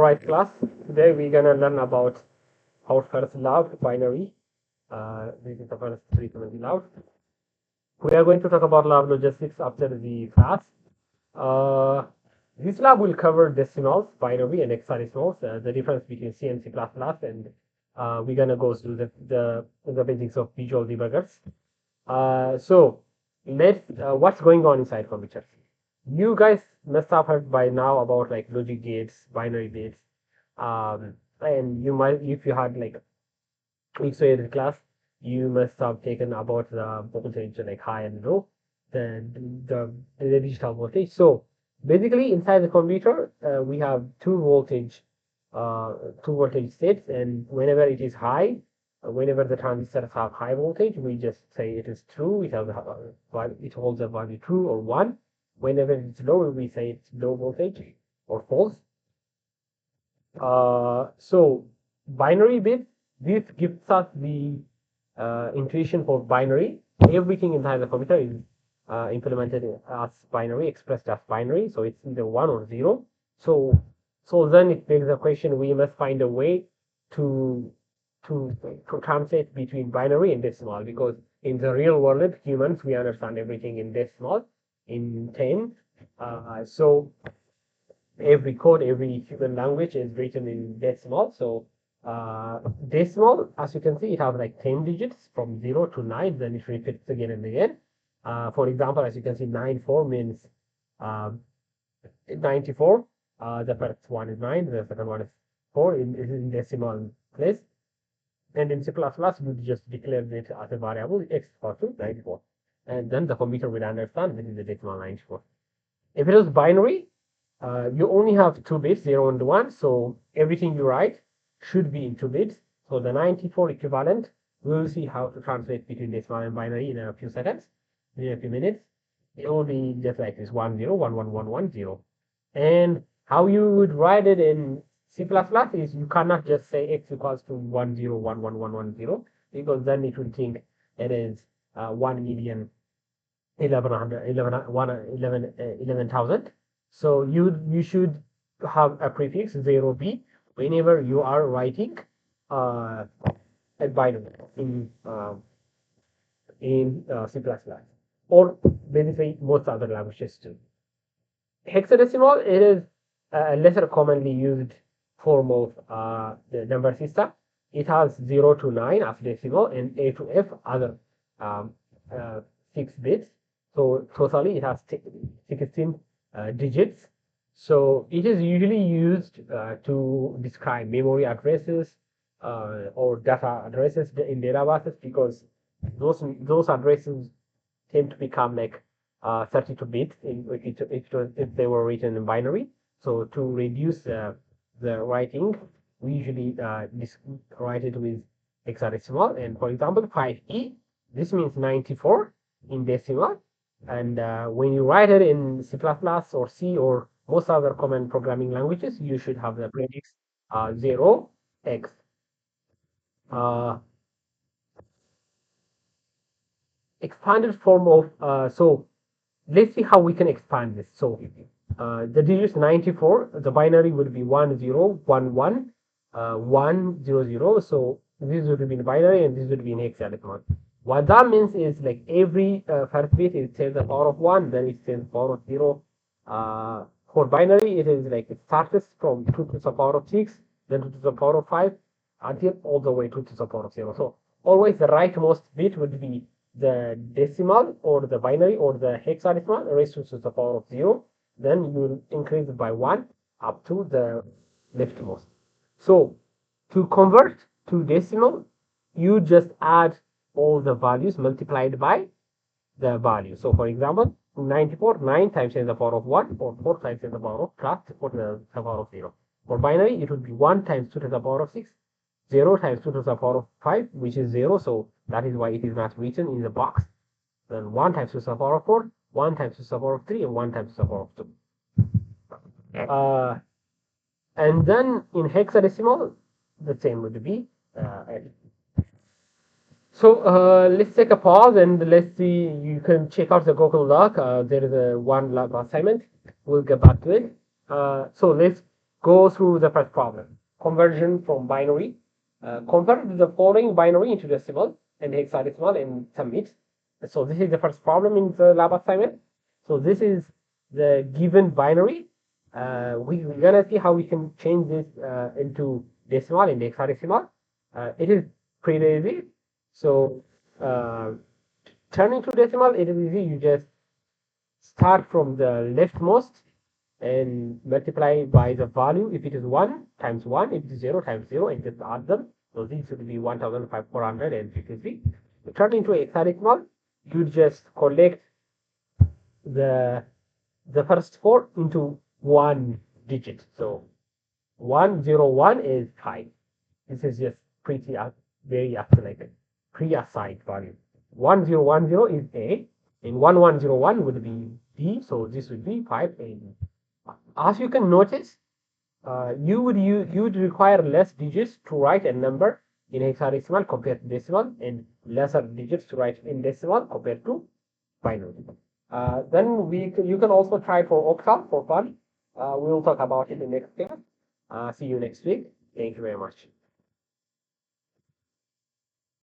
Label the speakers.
Speaker 1: Alright class, today we're gonna learn about our first lab, binary. This is the first treatment lab. We are going to talk about lab logistics after the class. Uh, this lab will cover decimals, binary, and hexadecimals, the difference between C and C++, and we're gonna go through the basics of visual debuggers. So what's going on inside computers? You guys must have heard by now about like logic gates, binary bits, and you might, if you had like mixed class, you must have taken about the voltage like high and low, the digital voltage. So basically, inside the computer, we have two voltage states, and whenever it is high, whenever the transistors have high voltage, we just say it is true. It holds a value true or 1. Whenever it's low, we say it's low voltage or false. So binary bits, this gives us the intuition for binary. Everything inside the computer is implemented as binary, expressed as binary. So it's either 1 or 0. So then it begs the question: we must find a way to translate between binary and decimal, because in the real world, humans, we understand everything in decimal, in 10. So every code, every human language is written in decimal. So decimal, as you can see, it has like 10 digits from 0 to 9, then it repeats again and again. For example, as you can see, 94 means 94. The first one is 9, the second one is 4 in decimal place. And in C++, we just declare it as a variable x equals to 94. And then the computer will understand this is the decimal 94. If it is binary, you only have 2 bits, 0 and 1, so everything you write should be in 2 bits. So the 94 equivalent, we will see how to translate between decimal and binary in a few seconds, in a few minutes. It will be just like this: 1 0 1 1 1 1 0. And how you would write it in C++ is you cannot just say x equals to 1 0 1 1 1 1 0, because then it will think it is 1,011,000. So you should have a prefix 0b whenever you are writing a binary in C++, or basically most other languages too. Hexadecimal, it is a lesser commonly used form of the number system. It has 0 to 9 as decimal and A to F other 6 bits. So totally it has 16 digits. So it is usually used to describe memory addresses or data addresses in databases, because those addresses tend to become like 32 bits if they were written in binary. So to reduce the writing, we usually write it with hexadecimal. And for example, 5e, this means 94 in decimal. And when you write it in C++ or C or most other common programming languages, you should have the prefix 0x. Expanded form of, so let's see how we can expand this. So the digits 94, the binary would be 1 0 1 1 1 0 0. So this would be in binary and this would be in hexadecimal. What that means is like every first bit is 10 to the power of 1, then it's 10 to the power of 0. For binary, it is like it starts from 2 to the power of 6, then 2 to the power of 5, until all the way 2 to the power of 0. So always the rightmost bit would be the decimal or the binary or the hexadecimal raised to the power of 0. Then you increase it by 1 up to the leftmost. So to convert to decimal, you just add all the values multiplied by the value. So for example, 94, 9 times 10 to the power of 1, or 4 times 10 to the power of plus 4 to the power of 0. For binary, it would be 1 times 2 to the power of 6, 0 times 2 to the power of 5, which is 0. So that is why it is not written in the box. Then 1 times 2 to the power of 4, 1 times 2 to the power of 3, and 1 times 2 to the power of 2. And then in hexadecimal, the same would be. So let's take a pause and let's see. You can check out the Google Doc. There is one lab assignment. We'll get back to it. So let's go through the first problem. Conversion from binary. Convert the following binary into decimal and hexadecimal and submit. So this is the first problem in the lab assignment. So this is the given binary. We're gonna see how we can change this into decimal and hexadecimal. It is pretty easy. So turning to decimal, it is easy. You just start from the leftmost and multiply by the value. If it is 1 times 1, if it is 0 times 0, and just add them. So this should be 1,453. Turn into hexadecimal, you just collect the first 4 into one digit. So 101 is 5. This is just pretty very isolated, pre-assigned value. 1010 is A, and 1101 would be B. So this would be 5A. As you can notice, you would require less digits to write a number in hexadecimal compared to decimal, and lesser digits to write in decimal compared to binary. Then you can also try for octal for fun. We will talk about it in the next class. See you next week. Thank you very much.